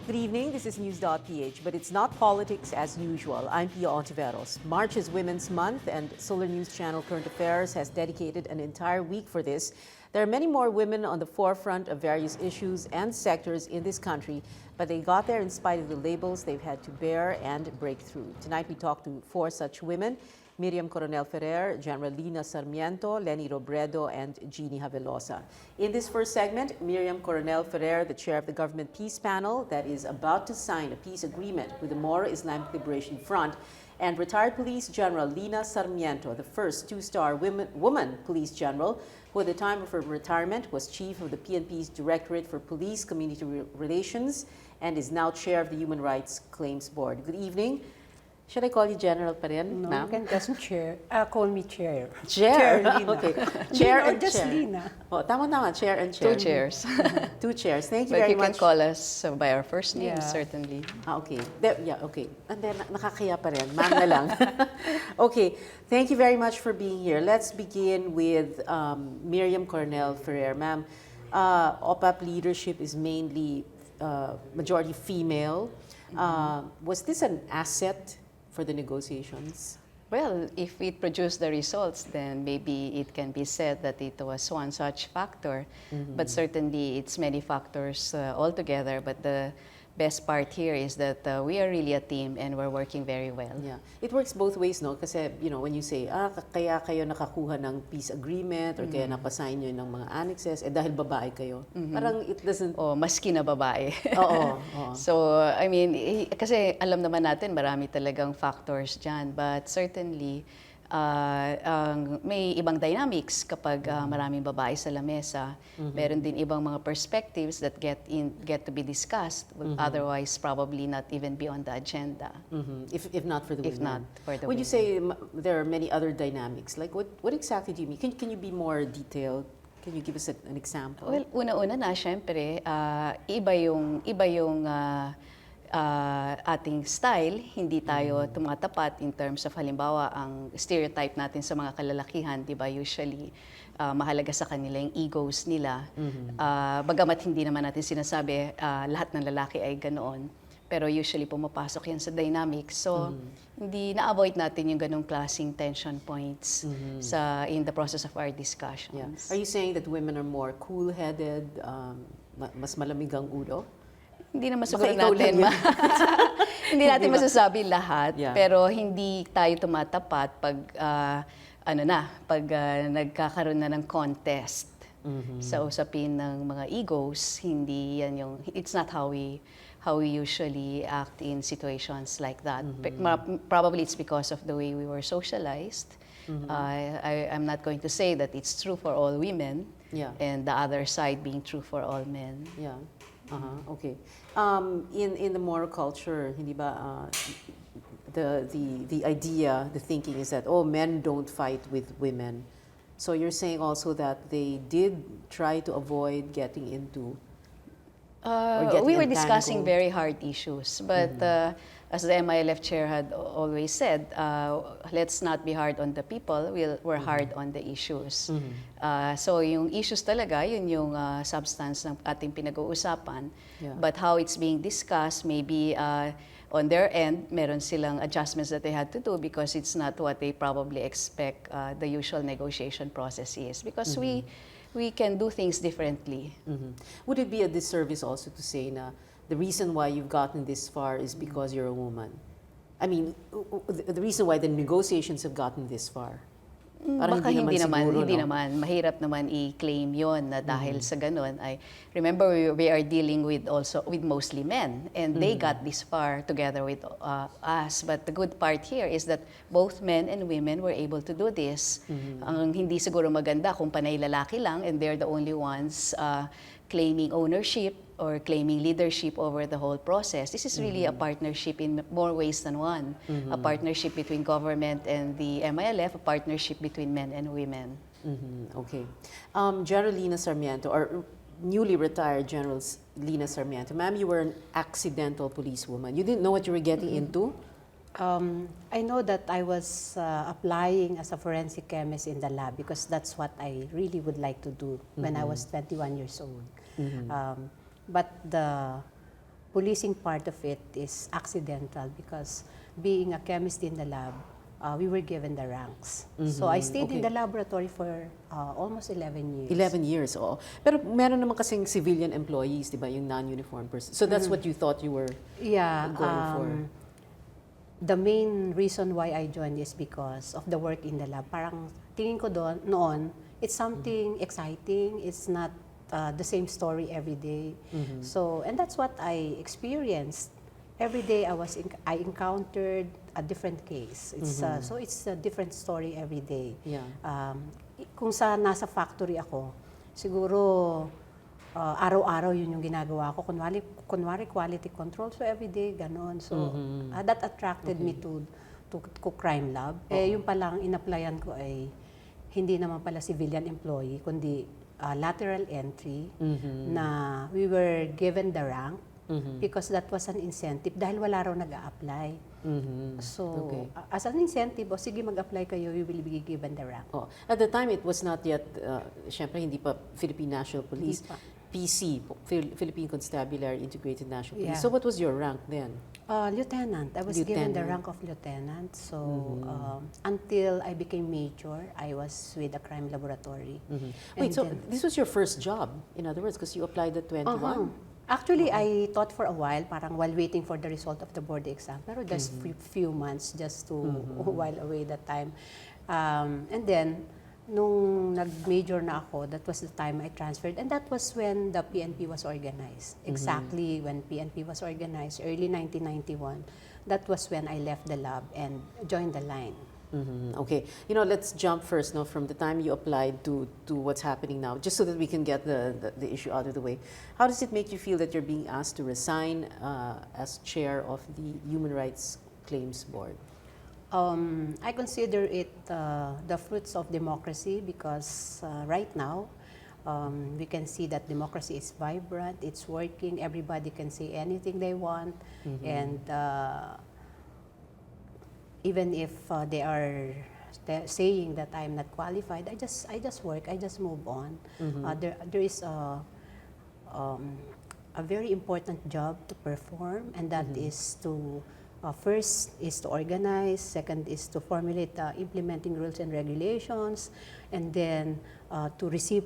Good evening, this is News.PH, but it's not politics as usual. I'm Pia Hontiveros. March is Women's Month, and Solar News Channel Current Affairs has dedicated an entire week for this. There are many more women on the forefront of various issues and sectors in this country, but they got there in spite of the labels they've had to bear and break through. Tonight we talk to four such women: Miriam Coronel-Ferrer, General Lina Sarmiento, Lani Robredo, and Jeannie Havelosa. In this first segment, Miriam Coronel-Ferrer, the chair of the government peace panel that is about to sign a peace agreement with the Moro Islamic Liberation Front, and retired Police General Lina Sarmiento, the first two-star woman police general, who at the time of her retirement was chief of the PNP's Directorate for Police Community Relations and is now chair of the Human Rights Claims Board. Good evening. Should I call you General pa rin, No, ma'am? you can just chair. Call me Chair. Chair? Lina. Okay. Chair Lina, and just chair. Lina. Oh, tama. Chair and chair. Two chairs. Two chairs. Thank you But very you much. can call us by our first names, Yeah. certainly. Okay. Okay. And then, nakakaya pa rin. Ma'am na lang. Okay. Thank you very much for being here. Let's begin with Miriam Coronel-Ferrer. Ma'am, OPAP leadership is mainly majority female. Was this an asset for the negotiations? Well, if it produced the results, then maybe it can be said that it was one such factor. But certainly, it's many factors altogether. But the best part here is that we are really a team and we're working very well. Yeah. It works both ways, no? Kasi, when you say, kaya kayo nakakuha ng peace agreement or kaya napasign nyo ng mga annexes, dahil babae kayo. Parang it doesn't... O maski na babae. Oo. So, I mean, kasi alam naman natin marami talagang factors dyan. But certainly, may ibang dynamics kapag maraming babae sa lamesa. Meron din ibang mga perspectives that get to be discussed, otherwise probably not even be on the agenda. If not for the women. If not for the When women. you say there are many other dynamics, like what exactly do you mean? Can you be more detailed? Can you give us an example? Well, una-una na, syempre, iba yung ating style, hindi tayo tumatapat in terms of halimbawa ang stereotype natin sa mga kalalakihan, di ba, usually mahalaga sa kanila yung egos nila. Bagamat hindi naman natin sinasabi lahat ng lalaki ay ganoon, pero usually pumapasok yan sa dynamics. So, hindi na-avoid natin yung ganong klaseng tension points in the process of our discussions. Yeah. Are you saying that women are more cool-headed, mas malamig ang ulo? Hindi naman Baka siguro ikaw natin lang yun. hindi natin masasabi lahat, Yeah. pero hindi tayo tumatapat pag nagkakaroon na ng contest sa usapin ng mga egos. Hindi yan yung, it's not how we usually act in situations like that. Probably it's because of the way we were socialized. I'm not going to say that it's true for all women, and the other side being true for all men. Yeah. Okay. In the Moro culture, hindi ba the idea, the thinking is that men don't fight with women. So you're saying also that they did try to avoid getting into We were discussing entangled. very hard issues, but as the MILF chair had always said, let's not be hard on the people, we're hard on the issues. So yung issues talaga, yun yung substance ng ating pinag-uusapan. Yeah. But how it's being discussed, maybe on their end, meron silang adjustments that they had to do because it's not what they probably expect the usual negotiation process is. Because we can do things differently. Would it be a disservice also to say na the reason why you've gotten this far is because you're a woman? I mean, the reason why the negotiations have gotten this far. Parang Baka hindi naman, siguro, hindi no? naman. Mahirap naman i-claim yon na dahil sa ganun. Remember, we are dealing with mostly men, and they got this far together with us. But the good part here is that both men and women were able to do this. Ang hindi siguro maganda kung panay lalaki lang, and they're the only ones claiming ownership or claiming leadership over the whole process. This is really a partnership in more ways than one. A partnership between government and the MILF, a partnership between men and women. Okay. General Lina Sarmiento, or newly retired General Lina Sarmiento. Ma'am, you were an accidental policewoman. You didn't know what you were getting into? I know that I was applying as a forensic chemist in the lab because that's what I really would like to do when I was 21 years old. But the policing part of it is accidental because being a chemist in the lab, we were given the ranks. So I stayed in the laboratory for almost 11 years. 11 years, oo. Pero meron naman kasing civilian employees, di ba, yung non-uniform person. So that's what you thought you were going for? The main reason why I joined is because of the work in the lab. Parang tingin ko noon, it's something exciting. It's not the same story every day. So, and that's what I experienced. Every day I encountered a different case. It's so it's a different story every day. Yeah. Kung nasa factory ako, siguro araw-araw yun yung ginagawa ko. Kunwari quality control, so every day ganon. So that attracted me to crime lab. Yung palang in-applyan ko ay hindi naman pala civilian employee, kundi lateral entry na we were given the rank because that was an incentive dahil wala raw nag-a-apply. So, as an incentive, sige mag-apply kayo, you will be given the rank. Oh. At the time, it was not yet, syempre hindi pa Philippine National Police. PC, Philippine Constabulary Integrated National Police. Yeah. So what was your rank then? Lieutenant. I was given the rank of lieutenant. So, until I became major, I was with the crime laboratory. Wait, so this was your first job, in other words, because you applied at 21? Actually, I thought for a while, parang while waiting for the result of the board exam, pero just few months just to while away that time. And then, nung nag-major na ako, that was the time I transferred. And that was when the PNP was organized. Exactly when PNP was organized, early 1991. That was when I left the lab and joined the line. Okay, let's jump first from the time you applied to what's happening now, just so that we can get the issue out of the way. How does it make you feel that you're being asked to resign as chair of the Human Rights Claims Board? I consider it the fruits of democracy because right now we can see that democracy is vibrant, it's working, everybody can say anything they want, and even if they are saying that I'm not qualified, I just work, I just move on. There is a very important job to perform, and that is to first is to organize, second is to formulate implementing rules and regulations, and then to receive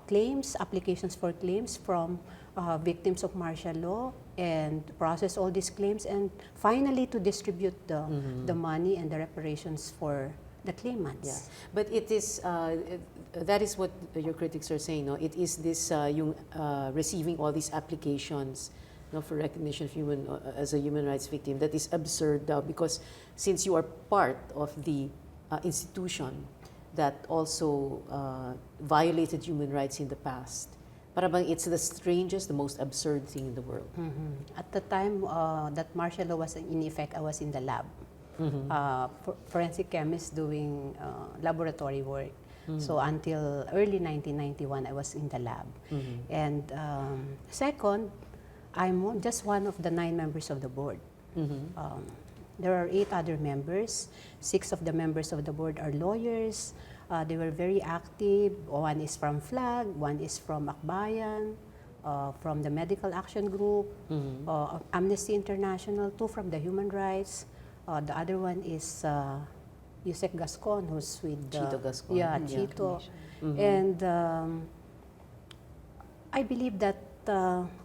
claims, applications for claims from victims of martial law, and process all these claims, and finally to distribute the money and the reparations for the claimants. Yeah. But it is, that is what your critics are saying, no? It is this, yung receiving all these applications for recognition of as a human rights victim, that is absurd now, because since you are part of the institution that also violated human rights in the past, parang it's the strangest, the most absurd thing in the world. At the time that martial law was in effect, I was in the lab. Forensic chemist doing laboratory work. So until early 1991, I was in the lab. And second, I'm just one of the 9 members of the board. There are 8 other members. 6 of the members of the board are lawyers. They were very active. One is from FLAG, one is from Akbayan, from the Medical Action Group, Amnesty International, 2 from the Human Rights. The other one is Yusek Gascon, who's with Chito Gascon. Yeah, Chito. And I believe that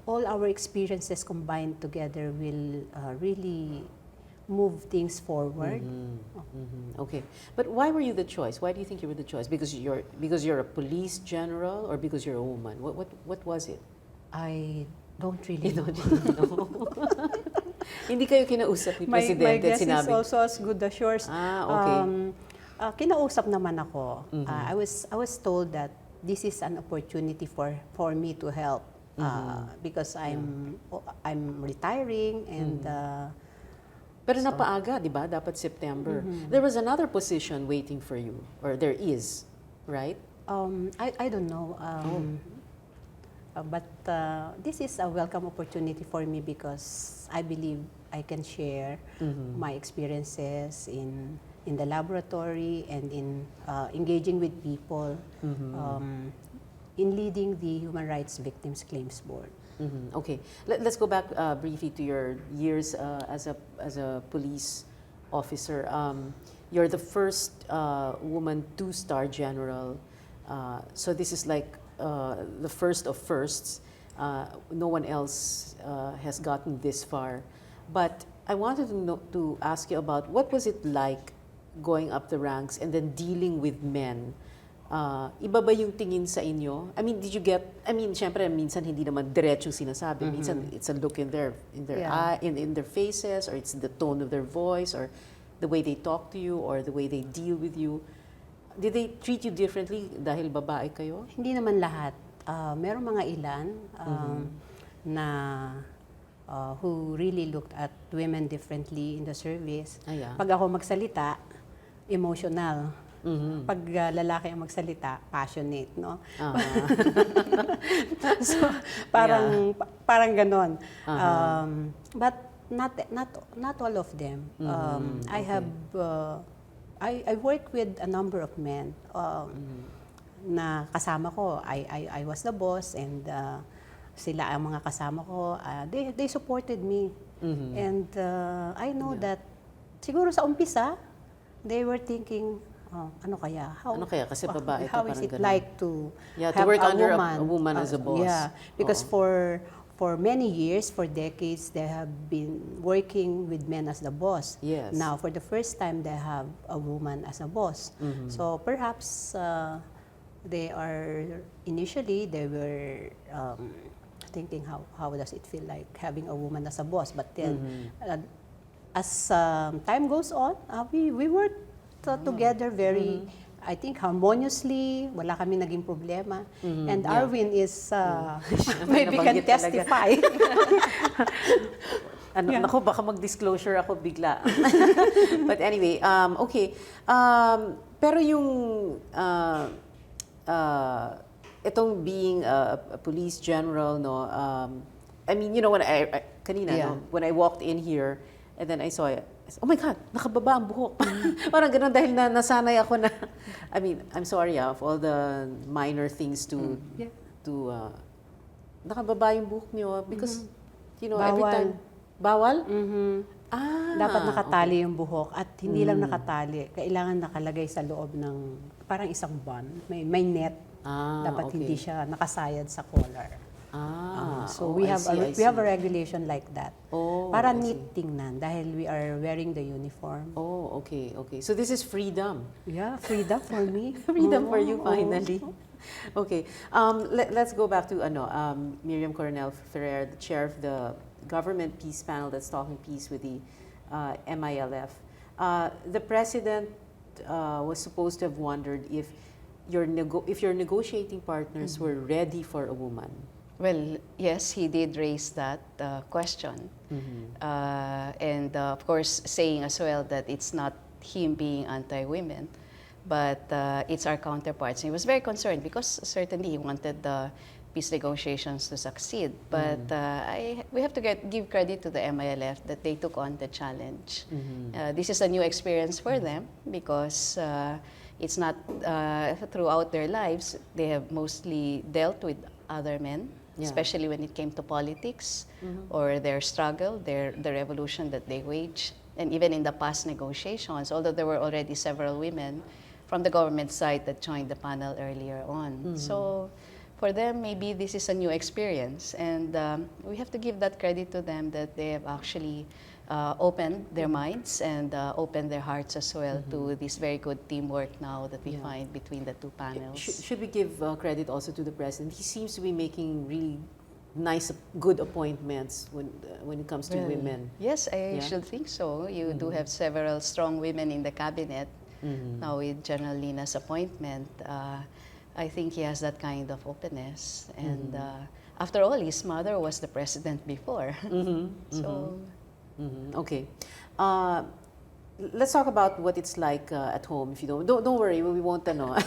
all our experiences combined together will really move things forward. Okay, but why were you the choice? Why do you think you were the choice? Because you're a police general, or because you're a woman? What was it? I don't really know. Hindi kayo kinausap ni Presidente? My guess sinabi? is also as good as yours. Okay. Kinausap naman ako. I was told that this is an opportunity for me to help because I'm retiring and. Pero napaaga, di ba? Dapat September. There was another position waiting for you, or there is, right? I don't know. But this is a welcome opportunity for me because I believe I can share my experiences in the laboratory and in engaging with people in leading the Human Rights Victims Claims Board. Okay, let's go back briefly to your years as a police officer. You're the first woman two-star general, so this is like the first of firsts. No one else has gotten this far. But I wanted to ask you about what was it like going up the ranks and then dealing with men. Iba ba yung tingin sa inyo? I mean, did you get, I mean, syempre, minsan hindi naman diretsong sinasabi. Minsan it's a look in their eye, in their faces, or it's the tone of their voice, or the way they talk to you, or the way they deal with you. Did they treat you differently dahil babae kayo? Hindi naman lahat. Merong mga ilan na who really looked at women differently in the service. Pag ako magsalita, emotional. Pag lalaki ang magsalita, passionate, no? So, parang ganon. But not all of them. I work with a number of men na kasama ko. I was the boss, and sila ang mga kasama ko. They supported me. And I know that siguro sa umpisa, they were thinking, ano kaya? Ano kaya? Kasi babae how is it like to have to work a under woman, a woman as a boss? Yeah, because for many years, for decades, they have been working with men as the boss. Yes. Now, for the first time, they have a woman as a boss. So perhaps they were thinking how does it feel like having a woman as a boss? But then, as time goes on, we work together very, I think, harmoniously. Wala kami naging problema. And Arwin is, maybe can testify. Naku, baka mag-disclosure ako bigla. But anyway, okay. Pero yung, itong being a police general, no, I mean, you know, when when I walked in here, and then I saw it, oh my God, nakababa ang buhok. Parang ganun dahil nasanay ako na, I mean, I'm sorry of all the minor things to nakababa yung buhok niyo because, you know, every time, bawal? Dapat nakatali yung buhok at hindi lang nakatali, kailangan nakalagay sa loob ng parang isang bun, may net. Dapat hindi siya nakasayad sa collar. So we have a regulation like that. Para neat tingnan dahil we are wearing the uniform. Okay. So this is freedom. Yeah, freedom for me. Freedom for you finally. Okay. Let's go back to Miriam Coronel-Ferrer, the chair of the government peace panel that's talking peace with the MILF. The president was supposed to have wondered if your negotiating partners were ready for a woman. Well, yes, he did raise that question. And of course, saying as well that it's not him being anti-women, but it's our counterparts. And he was very concerned because certainly he wanted the peace negotiations to succeed. But we have to give credit to the MILF that they took on the challenge. This is a new experience for them because it's not throughout their lives, they have mostly dealt with other men. Especially when it came to politics or their struggle, the revolution that they waged. And even in the past negotiations, although there were already several women from the government side that joined the panel earlier on. So for them, maybe this is a new experience. And we have to give that credit to them that they have actually opened their minds and opened their hearts as well to this very good teamwork now that we find between the two panels. Should we give credit also to the president? He seems to be making really nice, good appointments when it comes to women. Yes, I should think so. You do have several strong women in the cabinet. Now with General Lina's appointment, I think he has that kind of openness. And after all, his mother was the president before. So. Okay. Let's talk about what it's like at home. If you don't worry, we won't know.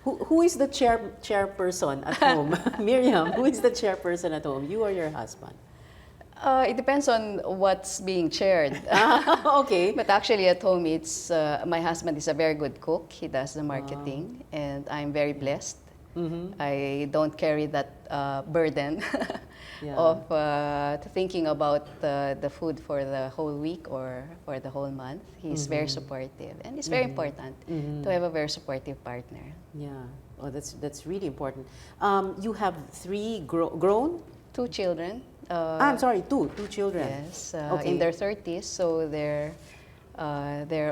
Who is the chairperson at home? Miriam, who is the chairperson at home? You or your husband? It depends on what's being chaired. Okay. But actually at home, it's my husband is a very good cook. He does the marketing, and I'm very blessed I don't carry that burden Yeah. of thinking about the food for the whole week or for the whole month. He's very supportive, and it's very important to have a very supportive partner. Yeah. Oh, that's really important. You have three grown? 2 children. I'm sorry, two children. Yes, Okay. in their 30s, so they're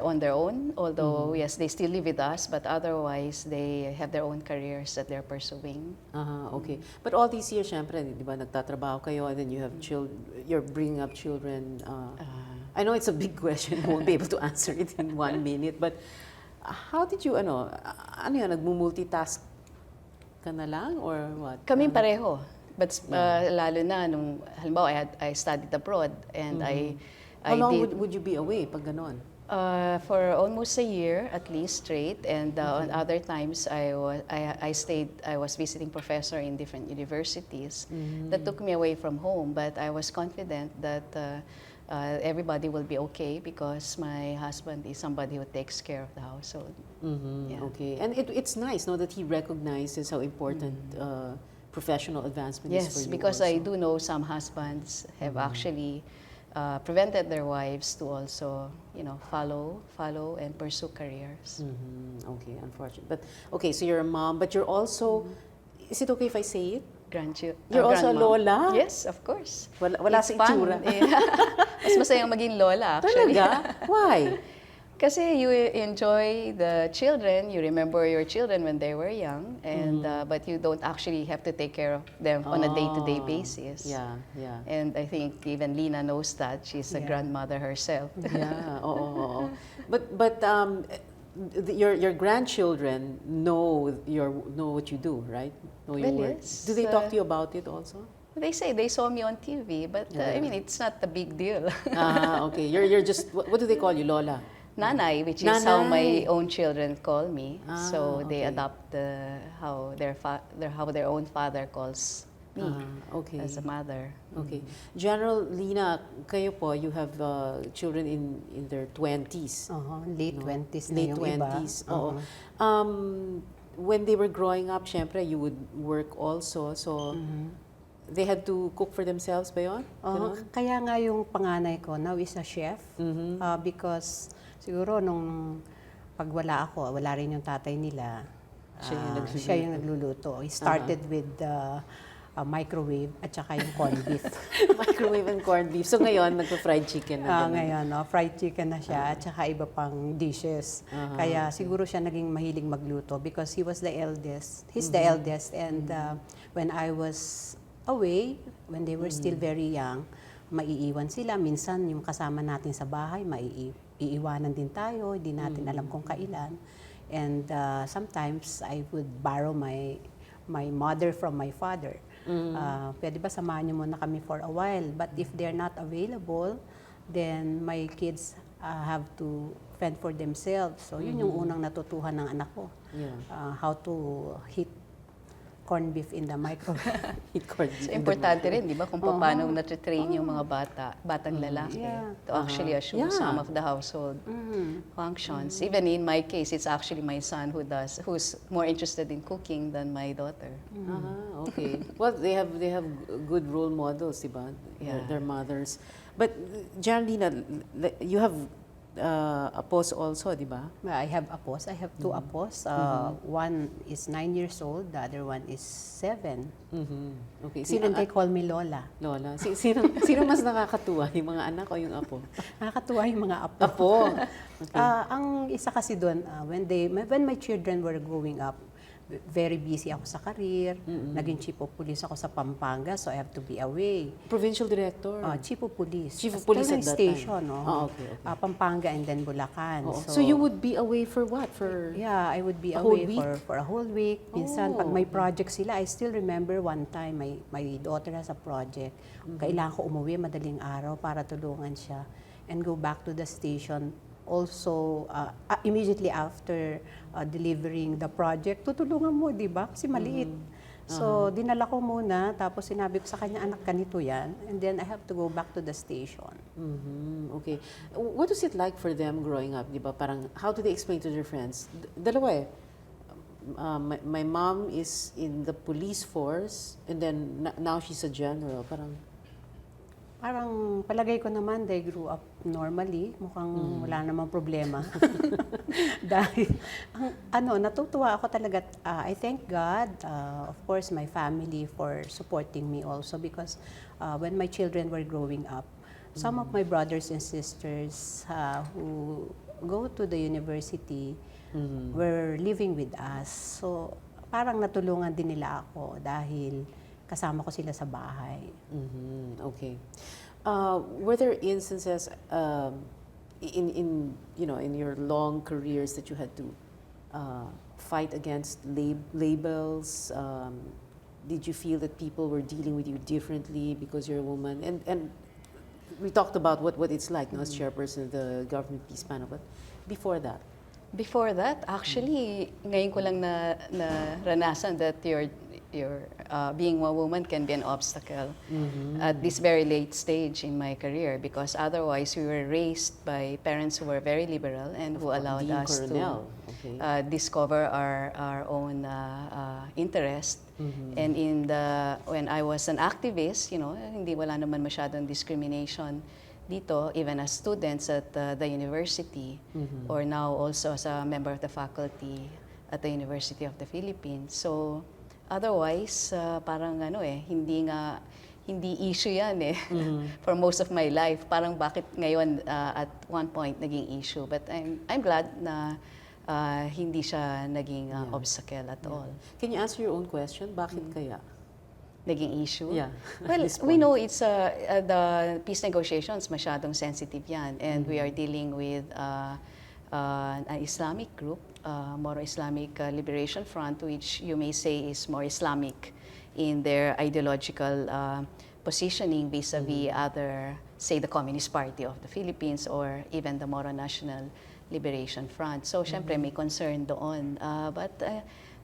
on their own. Although yes, they still live with us, but otherwise they have their own careers that they're pursuing. Okay. But all these years, syempre, di ba, nagtatrabaho kayo and then you have you're bringing up children. I know it's a big question. You won't be able to answer it in 1 minute. But how did you, ano yun, nagmumultitask ka na lang or what? Kaming pareho. But lalo na nung halimbawa I studied abroad and How long would you be away pag ganon? For almost a year at least straight, and on other times I was visiting professor in different universities. That took me away from home, but I was confident that everybody will be okay because my husband is somebody who takes care of the household. Yeah. Okay, and it's nice, no, that he recognizes how important professional advancement is for Yes, you. because also. I do know some husbands have actually prevented their wives to also, follow and pursue careers. Okay, unfortunate. But okay, so you're a mom, but you're also. Is it okay if I say it? You're also a grandmom. lola? Yes, of course. Wala It's sa fun. itsura. Mas masayang maging lola, actually. Talaga? Why? Kasi you enjoy the children, you remember your children when they were young, and but you don't actually have to take care of them on a day-to-day basis. Yeah, yeah. And I think even Lina knows that. She's a grandmother herself. Yeah, oo. But your grandchildren know what you do, right? Know your Well, work. yes. Do they talk to you about it also? They say they saw me on TV, but I mean, it's not a big deal. Okay. You're just what do they call you, Lola? Nanay, which is how my Nanay. own children call me. So they okay. adopt how their own father calls me Okay. as a mother. Okay. General Lina, kayo po, you have children in their 20s. Late 20s na Late yung iba. 20s. Oo. When they were growing up, syempre, you would work also. So, they had to cook for themselves ba yun? Ganon? Kaya nga yung panganay ko now is a chef because siguro nung pag wala ako, wala rin yung tatay nila. Siya yung nagluluto. He started with microwave at saka yung corned beef. Microwave and corned beef. So ngayon, nagpa-fried chicken na ganun. Ngayon, fried chicken na siya at saka iba pang dishes. Kaya siguro siya naging mahilig magluto because he was the eldest. He's the eldest, and when I was away, when they were still very young, maiiwan sila. Minsan yung kasama natin sa bahay, iiwanan din tayo, hindi natin alam kung kailan. And sometimes I would borrow my mother from my father. Pwede ba samahan niyo muna kami for a while? But if they're not available, then my kids have to fend for themselves. So yun yung unang natutuhan ng anak ko. Yeah. How to heat corned beef in the microwave. Eat corned beef. So, importante rin, di ba, kung paano natitrain yung mga batang lalaki to actually assume some of the household functions. Even in my case, it's actually my son who's more interested in cooking than my daughter. Okay. Well, they have good role models, di ba? Yeah. Their mothers. But, Janlina, you have apos also, di ba? I have apos. I have two apos. One is 9 years old. The other one is 7. Okay. And they call me Lola. Lola. Sino mas nakakatuwa? Yung mga anak o yung apo? Nakakatuwa yung mga apo. Apo. Okay. Ang isa kasi doon, when my children were growing up, very busy ako sa career. Naging chief of police ako sa Pampanga, so I have to be away. Provincial director. Chief of police. Chief of police at that station, time. no? Okay. Pampanga and then Bulacan. So you would be away for what? Yeah, I would be a whole away week? for a whole week. Minsan, pag may project sila, I still remember one time, my daughter has a project. Kailangan ko umuwi madaling araw para tulungan siya and go back to the station. Also, immediately after delivering the project, tutulungan mo, di ba? Kasi maliit. So, dinala ko muna, tapos sinabi ko sa kanya, anak, ganito yan. And then, I have to go back to the station. Okay. What was it like for them growing up, di ba? Parang, how do they explain to their friends? Dalawa eh. my mom is in the police force and then now she's a general. Parang palagay ko naman, they grew up normally. Mukhang wala namang problema. Dahil, natutuwa ako talaga. I thank God, of course, my family for supporting me also because when my children were growing up, some of my brothers and sisters who go to the university were living with us. So, parang natulungan din nila ako dahil kasama ko sila sa bahay. Okay. Were there instances in your long careers that you had to fight against labels? Did you feel that people were dealing with you differently because you're a woman? And we talked about what it's like, as chairperson of the government peace panel. But before that? Before that, actually, ngayon ko lang naranasan that your being a woman can be an obstacle at this very late stage in my career, because otherwise we were raised by parents who were very liberal and who allowed us to discover our own interest. And when I was an activist, hindi wala naman masyadong discrimination dito, even as students at the university, or now also as a member of the faculty at the University of the Philippines. So, otherwise, parang hindi issue yan for most of my life. Parang bakit ngayon at one point naging issue. But I'm glad na hindi siya naging obstacle at all. Can you answer your own question? Bakit kaya? Naging issue? Yeah. Well, we know it's the peace negotiations, masyadong sensitive yan. And we are dealing with an Islamic group, Moro Islamic Liberation Front, which you may say is more Islamic in their ideological positioning vis-a-vis other, say, the Communist Party of the Philippines or even the Moro National Liberation Front. So, syempre, may concern doon.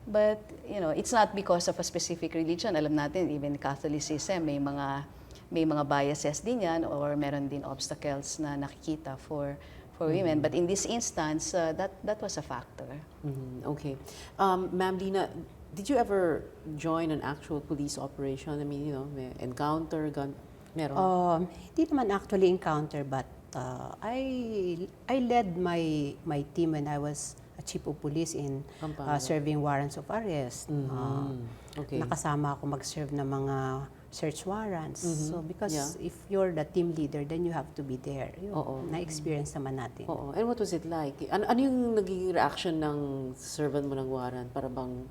But it's not because of a specific religion. Alam natin, even Catholicism, may mga biases din yan, or meron din obstacles na nakikita for women. But in this instance, that was a factor. Okay. Ma'am Lina, did you ever join an actual police operation? I mean, may encounter, meron? Hindi naman actually encounter, but I led my team when I was a chief of police in serving warrants of arrest. Okay. Nakasama ako mag-serve ng mga search warrants. So because if you're the team leader, then you have to be there. Na-experience naman natin. And what was it like? Ano yung naging reaction ng servant mo ng warrant? Para bang,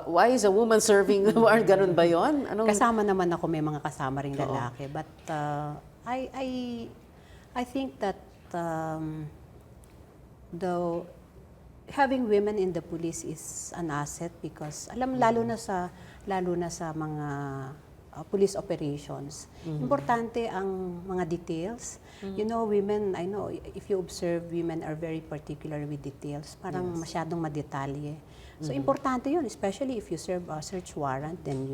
why is a woman serving warrant? Ganun ba yun? Kasama naman ako, may mga kasama ring lalaki. But I think that though having women in the police is an asset, because lalo na sa mga police operations, importante ang mga details. Women, I know if you observe, women are very particular with details, parang masyadong madetalye. So importante yun, especially if you serve a search warrant, then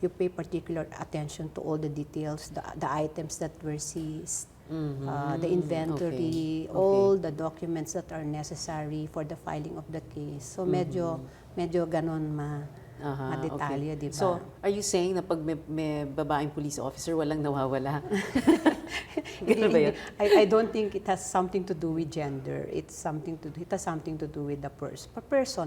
you pay particular attention to all the details, the items that were seized, the inventory, all the documents that are necessary for the filing of the case. So medyo ganon madetalye, di ba? So, are you saying na pag may babaeng police officer, walang nawawala? Ganun ba yun? I don't think it has something to do with gender. It has something to do with the person.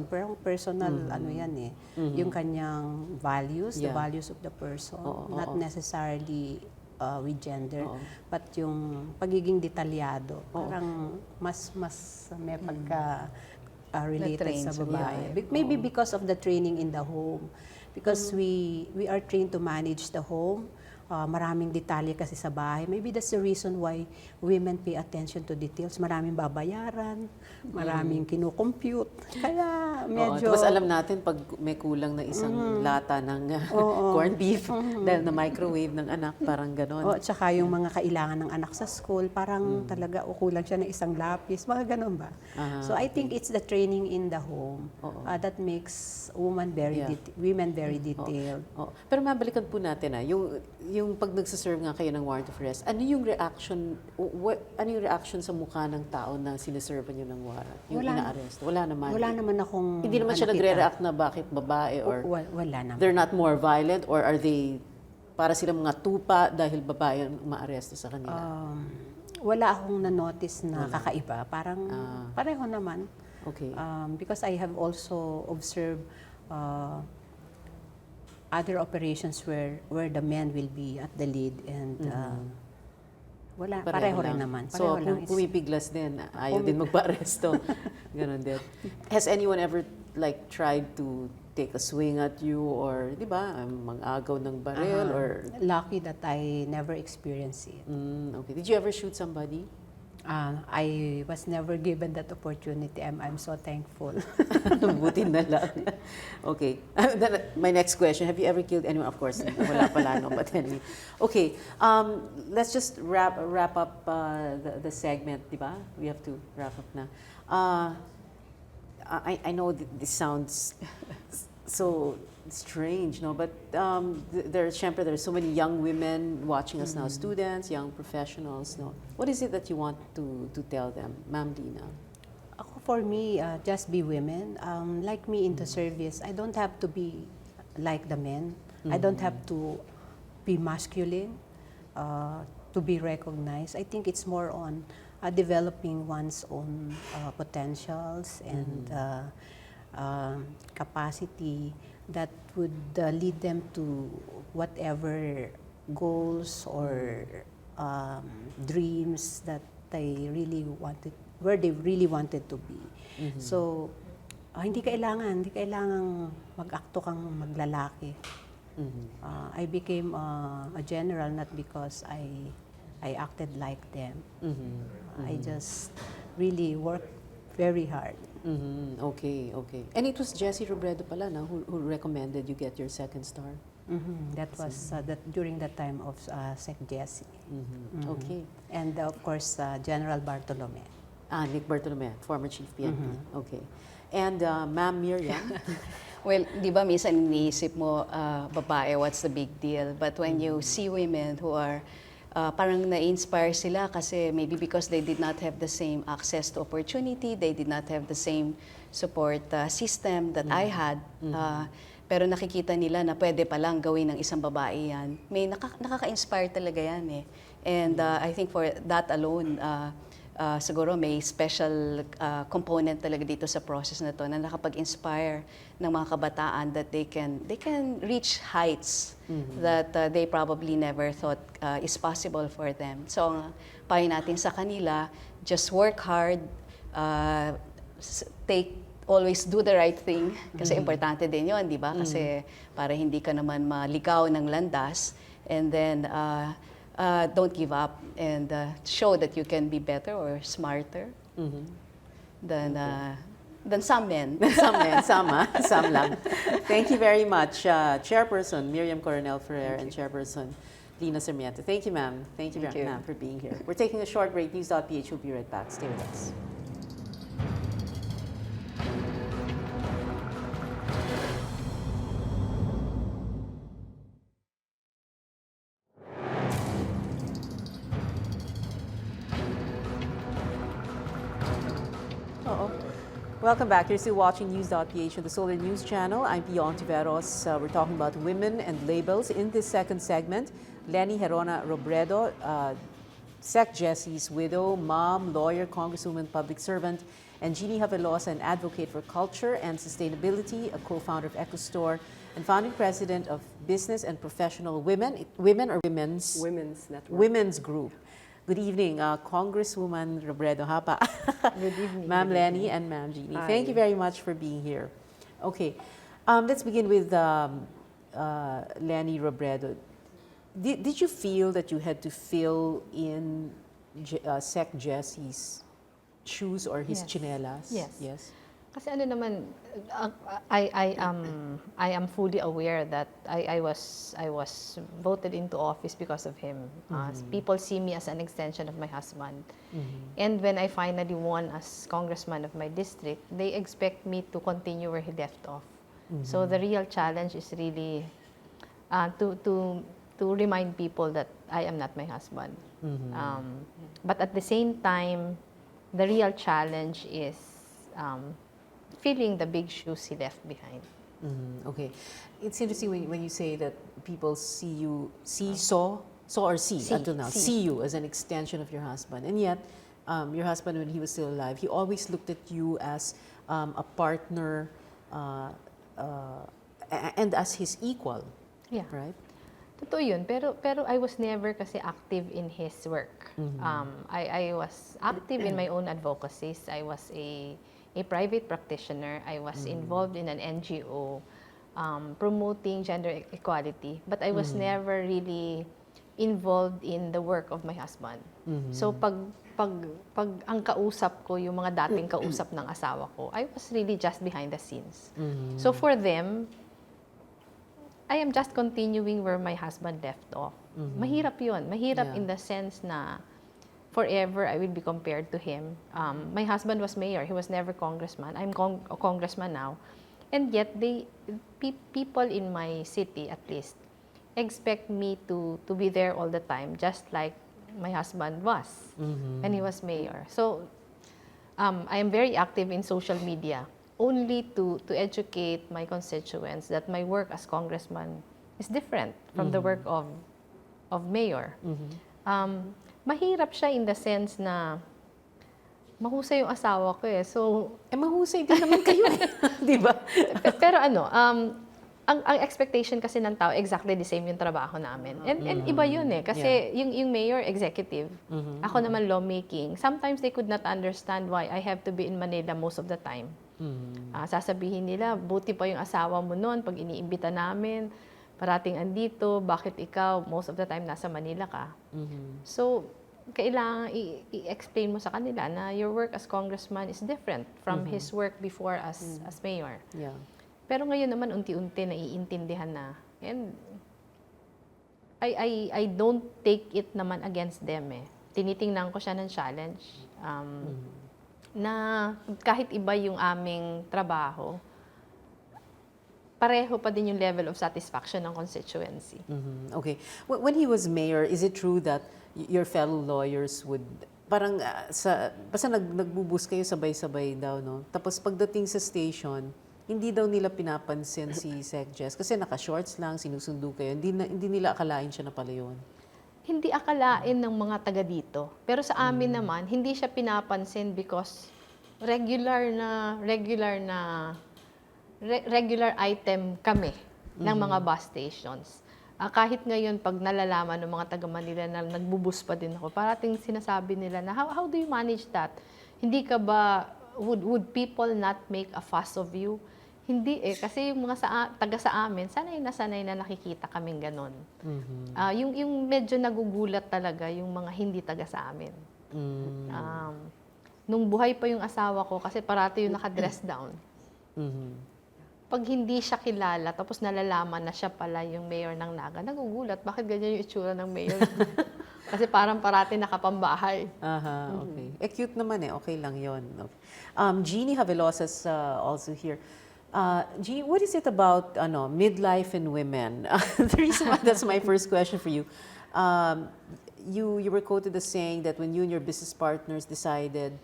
Pero personal, yan yung kanyang values, the values of the person, not necessarily with gender, but yung pagiging detalyado, parang mas may pagka related sa babae. Maybe because of the training in the home, because we are trained to manage the home. Maraming detalye kasi sa bahay. Maybe that's the reason why women pay attention to details. Maraming babayaran, maraming kinukompute. Kaya medyo... Tapos alam natin pag may kulang na isang lata ng corned beef dahil na microwave ng anak, parang ganon. Tsaka yung mga kailangan ng anak sa school, parang talaga kulang siya ng isang lapis, mga ganon ba? So I think it's the training in the home that makes women very detailed. Pero mabalikan po natin yung yung pag nagsaserve nga kayo ng warrant of arrest, ano yung reaction sa mukha ng tao na sinaserve nyo ng warrant? Yung ina-arrest? Wala naman. Wala naman akong Hindi naman siya nakita. nagre-react na bakit babae or Wala naman. they're not more violent or are they para sila mga tupa dahil babae ang umaaresto sa kanila? Wala akong na-notice na kakaiba. Parang pareho naman. Okay. Because I have also observed other operations where the men will be at the lead and pareho rin naman. So, Pareho lang. pumipiglas din, ayaw din magpa-aresto. Ganon din. Has anyone ever like tried to take a swing at you or, di ba, mag-agaw ng baril or... Lucky that I never experienced it. Okay. Did you ever shoot somebody? I was never given that opportunity. I'm so thankful. Buti na lang. Okay. Then, my next question, have you ever killed anyone? Of course, wala pala, no? But anyway. Okay. Let's just wrap up the segment, di ba? We have to wrap up na. I know this sounds so strange, no? But there's so many young women watching us now, students, young professionals, no? What is it that you want to tell them, Ma'am Lina? For me, just be women. Like me in the service, I don't have to be like the men. I don't have to be masculine to be recognized. I think it's more on developing one's own potentials and capacity that would lead them to whatever goals or dreams that they really wanted, where they really wanted to be. So, hindi kailangan mag-akto kang maglalaki. I became a general not because I acted like them. I just really worked very hard. Okay. And it was Jessie Robredo pala, no, who recommended you get your second star? That was during the time of Sec Jessie. Okay. And of course, General Bartolome. Nick Bartolome, former chief PNP. Okay. And Ma'am Miriam? Well, di ba minsan iniisip mo, babae, what's the big deal? But when you see women who are parang na-inspire sila kasi maybe because they did not have the same access to opportunity, they did not have the same support system that I had. Pero nakikita nila na pwede palang gawin ng isang babae yan. May nakaka-inspire talaga yan eh. And I think for that alone, siguro may special component talaga dito sa process na to na nakapag-inspire ng mga kabataan that they can reach heights that they probably never thought is possible for them. So, payo natin sa kanila, just work hard, always do the right thing kasi importante din 'yon, di ba? Kasi para hindi ka naman maligaw ng landas, and then don't give up and show that you can be better or smarter than some men. Some lang. Thank you very much, Chairperson Miriam Coronel-Ferrer and Chairperson Lina Sarmiento. Thank you, ma'am. Thank you, ma'am, for being here. We're taking a short break. News.PH will be right back. Stay with us. Welcome back. You're still watching News.PH on the Solar News Channel. I'm Pia Hontiveros. We're talking about women and labels. In this second segment, Lani Robredo, Sec Jessie's widow, mom, lawyer, congresswoman, public servant, and Jeannie Havelosa, an advocate for culture and sustainability, a co-founder of EcoStore, and founding president of Business and Professional Women's Network. Women's Group. Good evening, Congresswoman Robredo Hapa. Good evening. Ma'am Lani and Ma'am Jeannie. Hi. Thank you very much for being here. Okay, let's begin with Lani Robredo. Did you feel that you had to fill in Sec Jessie's shoes or his Yes. chinelas? Yes. Kasi ano naman, I am fully aware that I was voted into office because of him. People see me as an extension of my husband. And when I finally won as congressman of my district, they expect me to continue where he left off. So the real challenge is really to to remind people that I am not my husband. But at the same time, the real challenge is filling the big shoes he left behind. Okay. It's interesting when you say that people until now, see you as an extension of your husband. And yet, your husband, when he was still alive, he always looked at you as a partner and as his equal. Yeah. Right? Totoo yun. Pero I was never kasi active in his work. I was active in my own advocacies. I was a private practitioner. I was involved in an NGO promoting gender equality. But I was never really involved in the work of my husband. So pag ang kausap ko, yung mga dating kausap ng asawa ko, I was really just behind the scenes. So for them, I am just continuing where my husband left off. Mahirap yun. Mahirap in the sense na forever I will be compared to him. My husband was mayor. He was never congressman. I'm a congressman now. And yet, people in my city, at least, expect me to be there all the time, just like my husband was when he was mayor. So, I am very active in social media, only to educate my constituents that my work as congressman is different from the work of mayor. Mahirap siya in the sense na mahusay yung asawa ko eh. So, mahusay din naman kayo eh. Di ba? pero ang expectation kasi ng tao, exactly the same yung trabaho namin. And iba yun eh. Kasi yung mayor, executive. Ako naman lawmaking. Sometimes they could not understand why I have to be in Manila most of the time. Sasabihin nila, buti pa yung asawa mo noon pag iniimbita namin, parating andito, bakit ikaw most of the time nasa Manila ka? So, kailangan i-explain mo sa kanila na your work as congressman is different from his work before as mayor. Yeah. Pero ngayon naman unti-unti naiintindihan na. And I don't take it naman against them eh. Tinitingnan ko siya ng challenge. Na kahit iba yung aming trabaho, pareho pa din yung level of satisfaction ng constituency. Okay. When he was mayor, is it true that your fellow lawyers would parang basta nagbubus kayo sabay-sabay daw, no? Tapos pagdating sa station, hindi daw nila pinapansin si Sec Jess kasi naka-shorts lang, sinusundo kayo. Hindi nila akalain siya na pala yun. Hindi akalain ng mga taga dito. Pero sa amin naman, hindi siya pinapansin because regular item kami ng mga bus stations. Kahit ngayon, pag nalalaman ng mga taga Manila na nagbubus pa din ako, parating sinasabi nila na, how do you manage that? Hindi ka ba, would people not make a fuss of you? Hindi eh, kasi yung mga taga sa amin, sanay na nakikita kaming ganon. Yung medyo nagugulat talaga yung mga hindi taga sa amin. Nung buhay pa yung asawa ko, kasi parati yung naka-dress down. Pag hindi siya kilala, tapos nalalaman na siya pala yung mayor ng Naga, nagugulat, bakit ganyan yung itsura ng mayor? Kasi parang parati nakapambahay. Okay. Cute naman eh, okay lang yun. Jeannie Havelosas also here. Jeannie, what is it about midlife and women? The reason why that's my first question for you. You were quoted as saying that when you and your business partners decided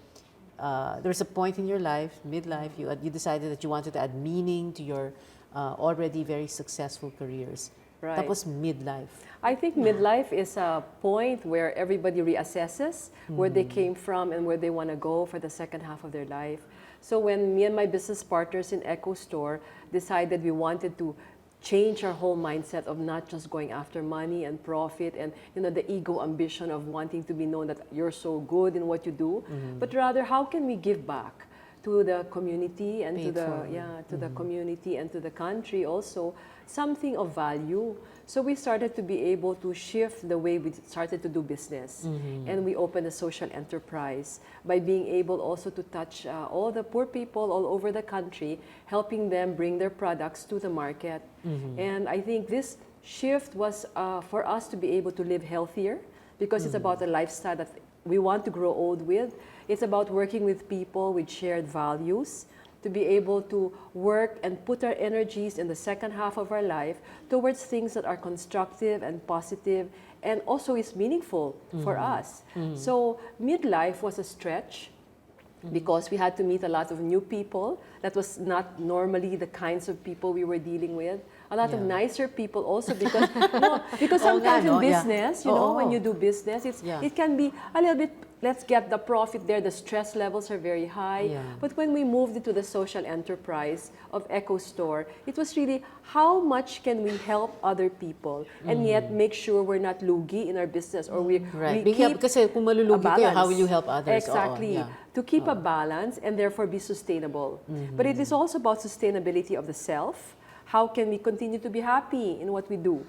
there was a point in your life, midlife, you decided that you wanted to add meaning to your already very successful careers. Right. Tapos midlife. I think midlife is a point where everybody reassesses where they came from and where they want to go for the second half of their life. So when me and my business partners in Echo Store decided we wanted to change our whole mindset of not just going after money and profit and the ego ambition of wanting to be known that you're so good in what you do, but rather how can we give back to the community and to the community and to the country also something of value. So we started to be able to shift the way we started to do business, and we opened a social enterprise by being able also to touch all the poor people all over the country, helping them bring their products to the market. And I think this shift was for us to be able to live healthier, because it's about a lifestyle that we want to grow old with. It's about working with people with shared values. to be able to work and put our energies in the second half of our life towards things that are constructive and positive and also is meaningful for us. So midlife was a stretch because we had to meet a lot of new people. That was not normally the kinds of people we were dealing with. A lot of nicer people also because because sometimes in business, you know, when you do business, it can be a little bit, let's get the profit there. The stress levels are very high. But when we moved into the social enterprise of Echo Store, it was really how much can we help other people and yet make sure we're not lugi in our business or we keep kasi kung malulugi kayo, how will you help others? Exactly. To keep a balance and therefore be sustainable. But it is also about sustainability of the self. How can we continue to be happy in what we do?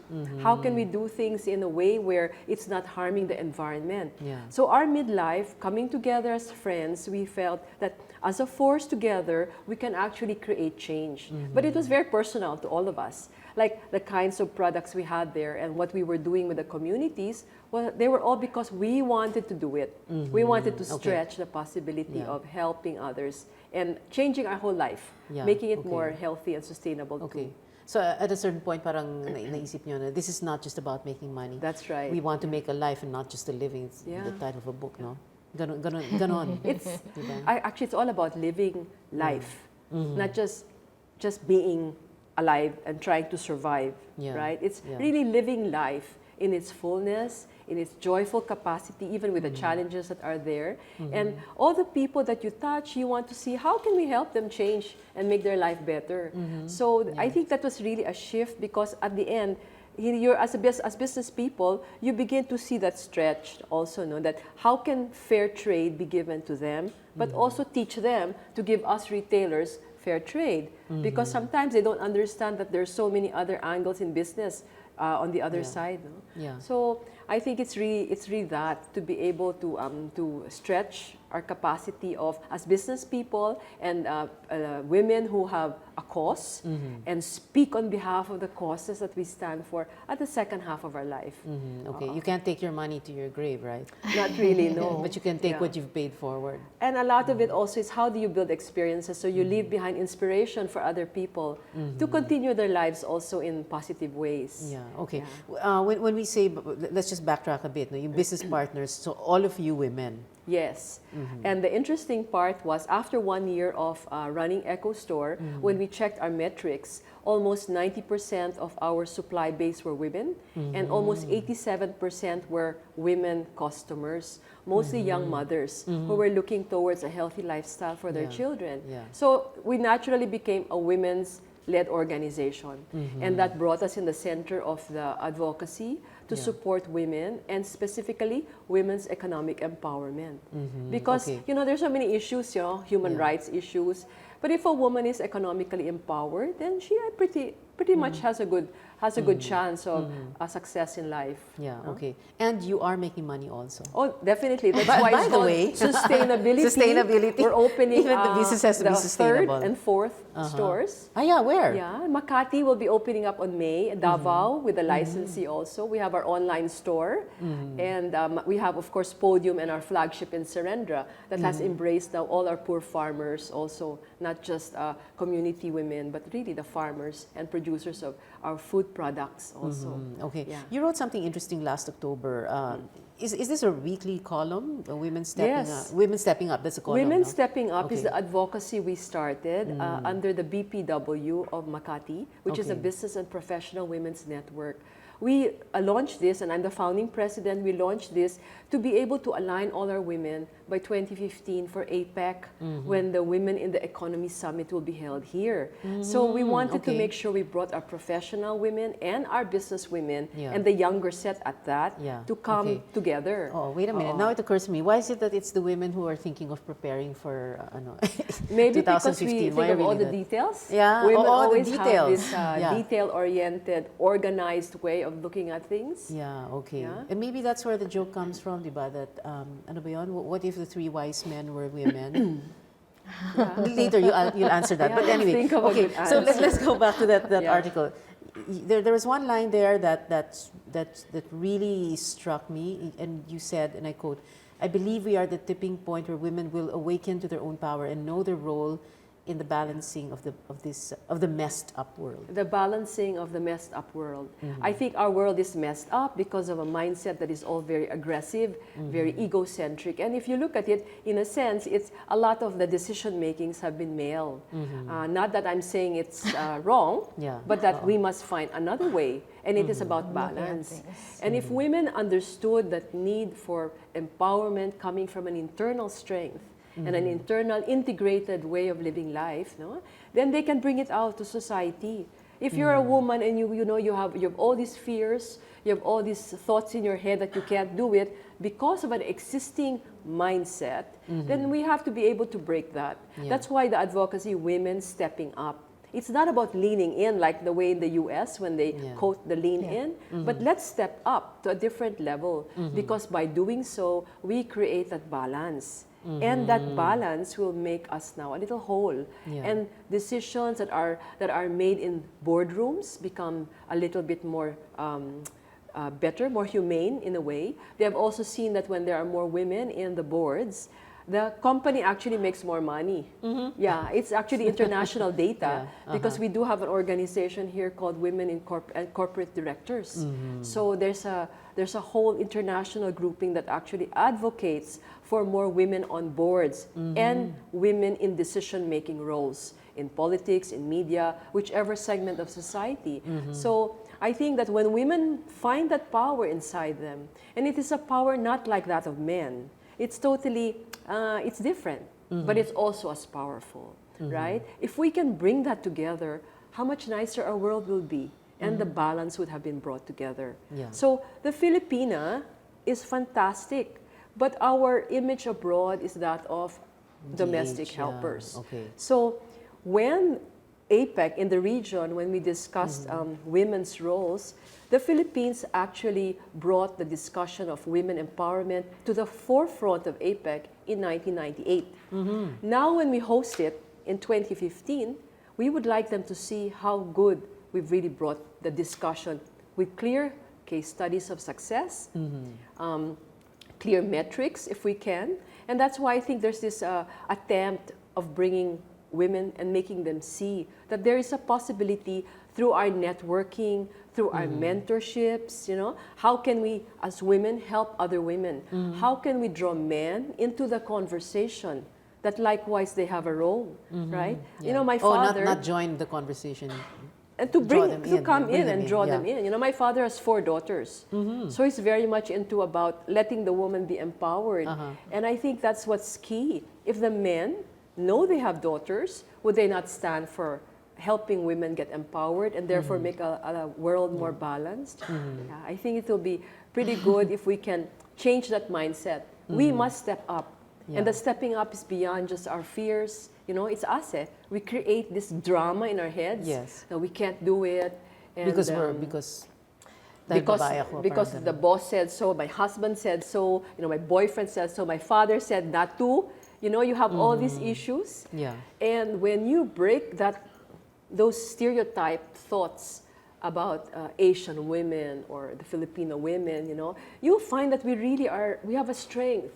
How can we do things in a way where it's not harming the environment? So our midlife, coming together as friends, we felt that as a force together, we can actually create change. But it was very personal to all of us. Like the kinds of products we had there and what we were doing with the communities, well, they were all because we wanted to do it. We wanted to stretch the possibility of helping others and changing our whole life, making it more healthy and sustainable too. So at a certain point, parang naisip nyo na this is not just about making money. That's right. We want to make a life and not just a living. It's the title of a book, no? Ganon. Actually, it's all about living life, not just being alive and trying to survive, right? It's really living life in its fullness, in its joyful capacity, even with the challenges that are there. And all the people that you touch, you want to see how can we help them change and make their life better. So I think that was really a shift because at the end, you're as business people, you begin to see that stretched also, no? That how can fair trade be given to them, but also teach them to give us retailers fair trade, because sometimes they don't understand that there's so many other angles in business on the other side. No? So I think it's really that to be able to stretch our capacity of as business people and women who have a cause and speak on behalf of the causes that we stand for at the second half of our life. Okay, you can't take your money to your grave, right? Not really, no. But you can take what you've paid forward. And a lot of it also is how do you build experiences so you leave behind inspiration for other people to continue their lives also in positive ways. Okay. When we say, let's just backtrack a bit, no? Yung business partners, so all of you women. Yes. And the interesting part was after 1 year of running Echo Store, when we checked our metrics, almost 90% of our supply base were women and almost 87% were women customers, mostly young mothers who were looking towards a healthy lifestyle for their children. So we naturally became a women's led organization. And that brought us in the center of the advocacy to support women and specifically women's economic empowerment. Because, you know, there's so many issues, you know, human rights issues. But if a woman is economically empowered, then she pretty much has a good chance of success in life. Okay. And you are making money also. Oh, definitely. That's By why it's the called way, sustainability. We're opening Even the business has to be the sustainable. third and fourth stores. Where? Yeah, Makati will be opening up on May. Davao with the licensee also. We have our online store. And we have, of course, Podium and our flagship in Serendra that has embraced now all our poor farmers also, not just community women, but really the farmers and producers of our food products also. Okay. Yeah. You wrote something interesting last October. Is this a weekly column? Women Stepping Up? Women Stepping Up, that's a column. Women no? Stepping Up is the advocacy we started under the BPW of Makati, which is a Business and Professional Women's Network. We launched this, and I'm the founding president. We launched this to be able to align all our women by 2015 for APEC, when the Women in the Economy Summit will be held here. So we wanted to make sure we brought our professional women and our business women and the younger set at that to come together. Oh, wait a minute. Now it occurs to me. Why is it that it's the women who are thinking of preparing for maybe because we 2015? think of all the details. Yeah, women all the always details. have this detail-oriented, organized way of looking at things. Yeah, okay. Yeah. And maybe that's where the joke comes from, diba? That, ano ba yun? What if the three wise men were women? Later, you'll answer that. But anyway, think of a okay. good So answer. let's go back to that article. There was one line there that really struck me, and you said, and I quote, "I believe we are the tipping point where women will awaken to their own power and know their role in the balancing of the messed up world? The balancing of the messed up world. I think our world is messed up because of a mindset that is all very aggressive, very egocentric. And if you look at it, in a sense, it's a lot of the decision makings have been male. Not that I'm saying it's wrong, Yeah. but that we must find another way. And it is about balance. And if women understood that need for empowerment coming from an internal strength, and an internal integrated way of living life, no? Then they can bring it out to society. If you're a woman and you have all these fears, you have all these thoughts in your head that you can't do it because of an existing mindset, then we have to be able to break that. Yeah. That's why the advocacy women stepping up. It's not about leaning in like the way in the US when they quote the lean in, but let's step up to a different level because by doing so, we create that balance. And that balance will make us now a little whole. Yeah. And decisions that are made in boardrooms become a little bit more better, more humane in a way. They have also seen that when there are more women in the boards, the company actually makes more money. Yeah, it's actually international data because we do have an organization here called Women in Corporate Directors. So there's a whole international grouping that actually advocates for more women on boards and women in decision-making roles in politics, in media, whichever segment of society. So I think that when women find that power inside them, and it is a power not like that of men, it's totally, it's different, but it's also as powerful, right? If we can bring that together, how much nicer our world will be, and the balance would have been brought together. Yeah. So the Filipina is fantastic, but our image abroad is that of domestic DH, helpers. yeah. Okay. So when APEC in the region, when we discussed women's roles, the Philippines actually brought the discussion of women empowerment to the forefront of APEC in 1998. Now when we host it in 2015, we would like them to see how good we've really brought the discussion with clear case studies of success, clear metrics if we can. And that's why I think there's this attempt of bringing women and making them see that there is a possibility through our networking, through our mentorships, how can we as women help other women? How can we draw men into the conversation that likewise they have a role, right? Yeah. My father... not join the conversation. And to come in and draw them yeah. in. My father has 4 daughters. So he's very much into about letting the woman be empowered. And I think that's what's key. If the men know they have daughters, would they not stand for helping women get empowered and therefore make a world more balanced? Yeah, I think it will be pretty good if we can change that mindset. We must step up. Yeah. And the stepping up is beyond just our fears. It's us. We create this drama in our heads. Yes. That we can't do it. And, Because because the boss said so, my husband said so, my boyfriend said so, my father said that too. You have all these issues. Yeah. And when you break those stereotype thoughts about Asian women or the Filipino women, you'll find that we have a strength.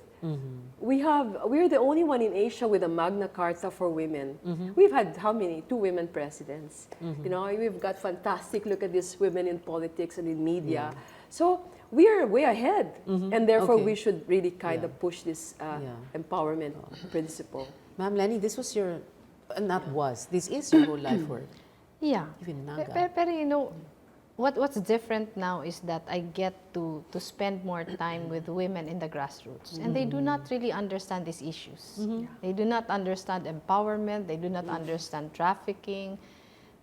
We're the only one in Asia with a Magna Carta for women. We've had how many? 2 women presidents. We've got fantastic, look at these women in politics and in media. So we are way ahead. And therefore we should really kind of push this empowerment principle. Ma'am Lani, this is your whole life work. Yeah. Even Naga. Pero what's different now is that I get to spend more time with women in the grassroots. And they do not really understand these issues. They do not understand empowerment. They do not understand trafficking.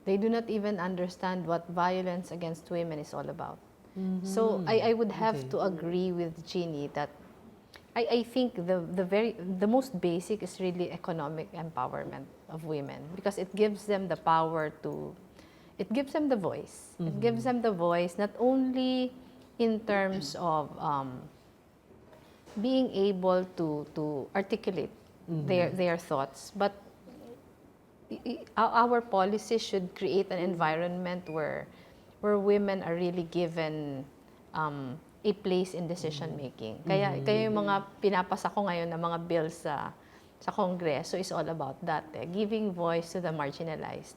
They do not even understand what violence against women is all about. So I would have to agree with Jeannie that I think the most basic is really economic empowerment of women, because it gives them the power it gives them the voice. It gives them the voice not only in terms of being able to articulate their thoughts, but our policies should create an environment where women are really given a place in decision making. Kaya yung mga pinapasa ko ngayon na mga bills sa Kongreso is all about that, giving voice to the marginalized.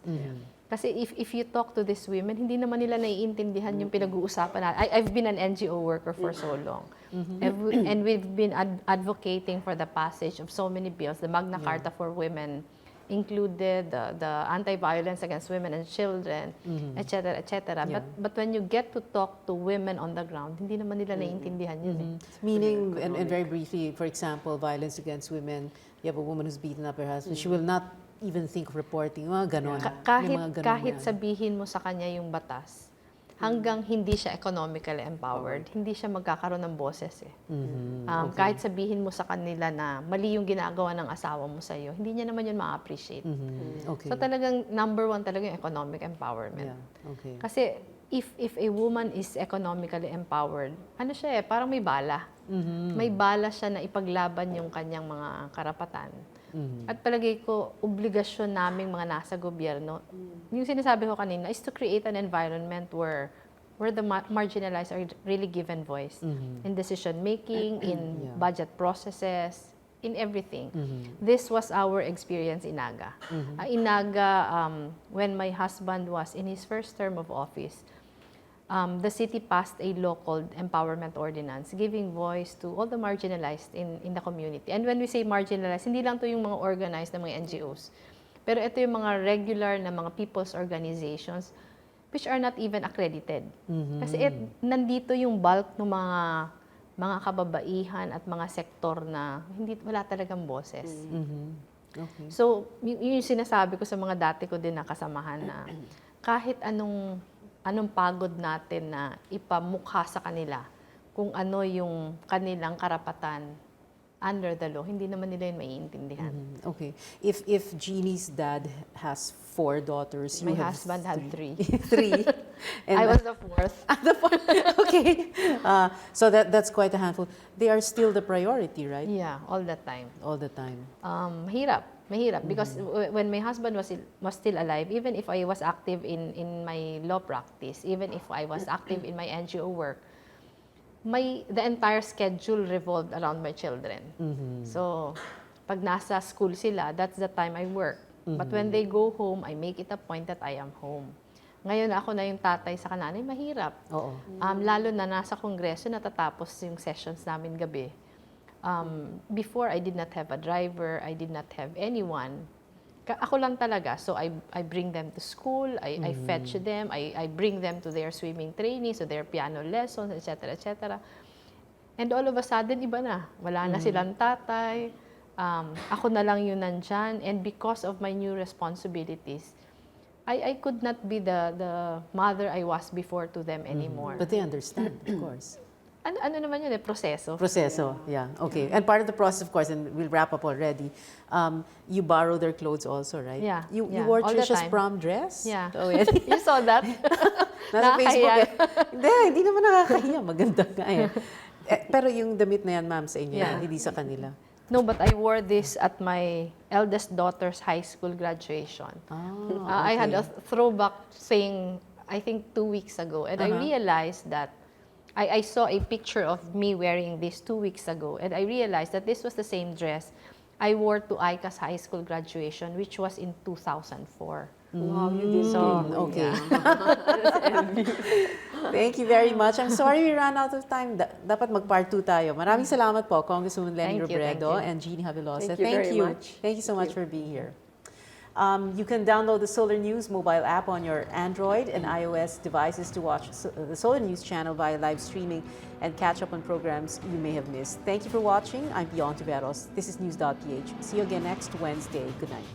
Kasi if you talk to these women, hindi naman nila naiintindihan yung pinag-uusapan natin. I've been an NGO worker for so long. And we've been advocating for the passage of so many bills. The Magna Carta for Women included, the anti-violence against women and children, etc., etc. But when you get to talk to women on the ground, hindi naman nila naiintindihan yun. Meaning, and very briefly, for example, violence against women, you have a woman who's beaten up her husband, she will not even think of reporting, ganon. Kahit sabihin mo sa kanya yung batas, hanggang hindi siya economically empowered, hindi siya magkakaroon ng boses Kahit sabihin mo sa kanila na mali yung ginagawa ng asawa mo sa iyo, hindi niya naman yun ma-appreciate. So talagang number one talaga yung economic empowerment. Kasi if a woman is economically empowered, ano siya parang may bala. May bala siya na ipaglaban yung kanyang mga karapatan. At palagay ko, obligasyon naming mga nasa gobyerno, yung sinasabi ko kanina, is to create an environment where the marginalized are really given voice in decision making, in budget processes, in everything. This was our experience in Naga. In Naga, when my husband was in his first term of office, the city passed a law called Empowerment Ordinance, giving voice to all the marginalized in the community. And when we say marginalized, hindi lang to yung mga organized na mga NGOs. Pero ito yung mga regular na mga people's organizations which are not even accredited. Kasi nandito yung bulk ng mga kababaihan at mga sektor na wala talagang boses. So, yung sinasabi ko sa mga dati ko din na kasamahan na kahit anong pagod natin na ipamukha sa kanila kung ano yung kanilang karapatan under the law, hindi naman nila yun maiintindihan. Okay. If Jeannie's dad has 4 daughters, My husband had 3. 3. And I was the 4th. Okay. So that's quite a handful. They are still the priority, right? Yeah, all the time. All the time. Mahirap because when my husband was still alive, even if I was active in my law practice, even if I was active in my NGO work, the entire schedule revolved around my children. So, pag nasa school sila, that's the time I work. But when they go home, I make it a point that I am home. Ngayon ako na yung tatay sa kananay, mahirap. Lalo na nasa kongreso, natatapos yung sessions namin gabi. Before, I did not have a driver, I did not have anyone. Ako lang talaga. So, I bring them to school, I fetch them, I bring them to their swimming training, so their piano lessons, etc., etc. And all of a sudden, iba na. Wala na silang tatay. Ako na lang yun nandyan. And because of my new responsibilities, I could not be the mother I was before to them anymore. But they understand, of course. Ano naman yun proseso. Proseso, yeah. Okay. And part of the process, of course, and we'll wrap up already, you borrow their clothes also, right? Yeah. You wore all the Trisha's time. prom dress? Yeah. Oh, yeah. You saw that? Nasa Facebook Nakakahiya. Hindi naman nakakahiya. Maganda nga eh. Pero yung damit na yan, ma'am, sa inyo, hindi sa kanila. No, but I wore this at my eldest daughter's high school graduation. Okay. I had a throwback thing, I think 2 weeks ago, and I realized that I saw a picture of me wearing this 2 weeks ago, and I realized that this was the same dress I wore to Aika's high school graduation, which was in 2004. Wow, you did Okay. Thank you very much. I'm sorry we ran out of time. Dapat mag-part 2 tayo. Maraming salamat po, Congresswoman Lani Robredo and Jeannie Javilosa. Thank you very much. Thank you so much for being here. You can download the Solar News mobile app on your Android and iOS devices to watch the Solar News channel via live streaming and catch up on programs you may have missed. Thank you for watching. I'm Pia Hontiveros. This is News.PH. See you again next Wednesday. Good night.